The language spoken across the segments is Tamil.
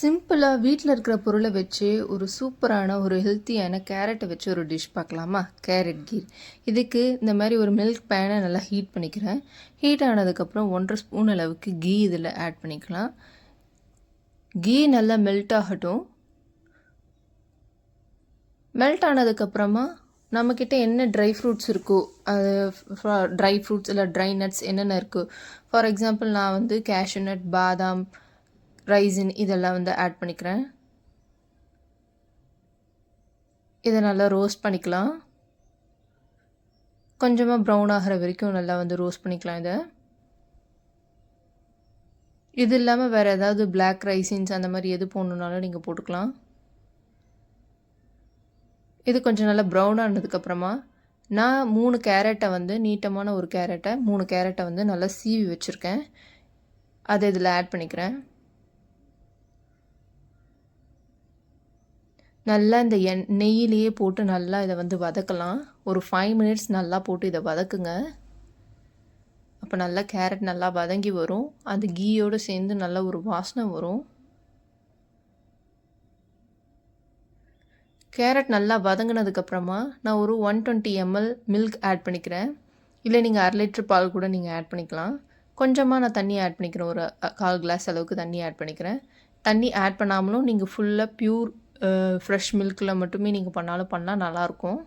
சிம்பிளாக வீட்டில் இருக்கிற பொருளை வச்சு ஒரு சூப்பரான ஒரு ஹெல்த்தியான கேரட்டை வச்சு ஒரு டிஷ் பார்க்கலாமா? கேரட் கீர். இதுக்கு இந்த மாதிரி ஒரு மில்க் பேனை நல்லா ஹீட் பண்ணிக்கிறேன். ஹீட் ஆனதுக்கப்புறம் 1.5 ஸ்பூன் அளவுக்கு கீ இதில் ஆட் பண்ணிக்கலாம். கீ நல்லா மெல்ட் ஆகட்டும். மெல்ட் ஆனதுக்கப்புறமா நம்மக்கிட்ட என்ன ட்ரை ஃப்ரூட்ஸ் இருக்கோ, அது ட்ரை ஃப்ரூட்ஸ் இல்லை ட்ரை நட்ஸ் என்னென்ன இருக்கோ, ஃபார் எக்ஸாம்பிள் நான் வந்து கேஷ்யூ நட், பாதாம், ரைசின் இதெல்லாம் வந்து ஆட் பண்ணிக்கிறேன். இதை நல்லா ரோஸ்ட் பண்ணிக்கலாம். கொஞ்சமாக ப்ரௌன் ஆகிற வரைக்கும் நல்லா வந்து ரோஸ்ட் பண்ணிக்கலாம். இது இல்லாமல் வேறு ஏதாவது பிளாக் ரைசின்ஸ் அந்த மாதிரி எது போடணுன்னாலும் நீங்கள் போட்டுக்கலாம். இது கொஞ்சம் நல்லா ப்ரௌன் ஆனதுக்கப்புறமா நான் 3 கேரட்டை வந்து நீட்டமான ஒரு கேரட்டை 3 கேரட்டை வந்து நல்லா சீவி வச்சுருக்கேன். அதை இதில் ஆட் பண்ணிக்கிறேன். நல்லா இந்த நெய்யிலேயே போட்டு நல்லா இதை வந்து வதக்கலாம். ஒரு 5 மினிட்ஸ் நல்லா போட்டு இதை வதக்குங்க. அப்போ நல்லா கேரட் நல்லா வதங்கி வரும். அது கீயோடு சேர்ந்து நல்லா ஒரு வாசனை வரும். கேரட் நல்லா வதங்கினதுக்கப்புறமா நான் ஒரு 120 ml மில்க் ஆட் பண்ணிக்கிறேன். இல்லை நீங்கள் 1/2 லிட்டர் பால் கூட நீங்கள் ஆட் பண்ணிக்கலாம். கொஞ்சமாக நான் தண்ணி ஆட் பண்ணிக்கிறேன். ஒரு 1/4 கிளாஸ் அளவுக்கு தண்ணி ஆட் பண்ணிக்கிறேன். தண்ணி ஆட் பண்ணாமலும் நீங்கள் ஃபுல்லாக ப்யூர் ஃப்ரெஷ் மில்கில் மட்டுமே நீங்கள் பண்ணால் நல்லாயிருக்கும்.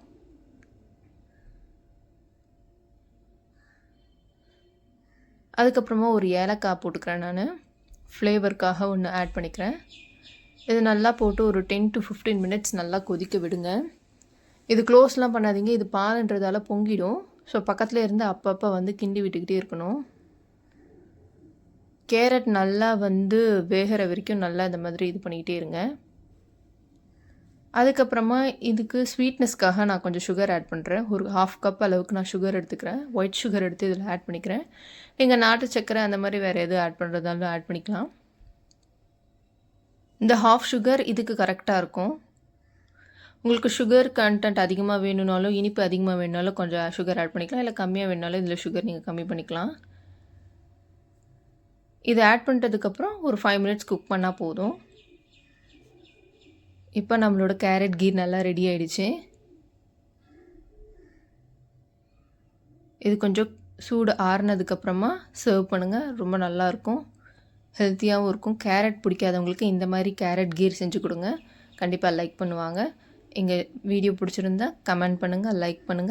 அதுக்கப்புறமா ஒரு ஏலக்காய் போட்டுக்கிறேன். நான் ஃப்ளேவருக்காக ஒன்று ஆட் பண்ணிக்கிறேன். இது நல்லா போட்டு ஒரு 10 to 15 மினிட்ஸ் நல்லா கொதிக்க விடுங்க. இது க்ளோஸ்லாம் பண்ணாதீங்க. இது பாலுன்றதால பொங்கிடும். ஸோ பக்கத்தில் இருந்து அப்பப்போ வந்து கிண்டி விட்டுக்கிட்டே இருக்கணும். கேரட் நல்லா வந்து வேகிற வரைக்கும் நல்லா இந்த மாதிரி இது பண்ணிக்கிட்டே இருங்க. அதுக்கப்புறமா இதுக்கு ஸ்வீட்னஸ்க்காக நான் கொஞ்சம் சுகர் ஆட் பண்ணுறேன். ஒரு 1/2 கப் அளவுக்கு நான் சுகர் எடுத்துக்கிறேன். ஒயிட் சுகர் எடுத்து இதில் ஆட் பண்ணிக்கிறேன். நீங்கள் நாட்டு சர்க்கரை அந்த மாதிரி வேறு எதுவும் ஆட் பண்ணுறதாலும் ஆட் பண்ணிக்கலாம். இந்த 1/2 சுகர் இதுக்கு கரெக்டாக இருக்கும். உங்களுக்கு சுகர் கண்டென்ட் அதிகமாக வேணும்னாலும், இனிப்பு அதிகமாக வேணுனாலும் கொஞ்சம் சுகர் ஆட் பண்ணிக்கலாம். இல்லை கம்மியாக வேணுனாலும் இதில் சுகர் நீங்கள் கம்மி பண்ணிக்கலாம். இதை ஆட் பண்ணிட்டதுக்கப்புறம் ஒரு 5 மினிட்ஸ் குக் பண்ணால் போதும். இப்போ நம்மளோட கேரட் கீர் நல்லா ரெடி ஆகிடுச்சு. இது கொஞ்சம் சூடு ஆறுனதுக்கப்புறமா சர்வ் பண்ணுங்கள். ரொம்ப நல்லாயிருக்கும், ஹெல்த்தியாகவும் இருக்கும். கேரட் பிடிக்காதவங்களுக்கு இந்த மாதிரி கேரட் கீர் செஞ்சு கொடுங்க. கண்டிப்பாக லைக் பண்ணுவாங்க. எங்கள் வீடியோ பிடிச்சிருந்தா கமெண்ட் பண்ணுங்கள், லைக் பண்ணுங்கள்.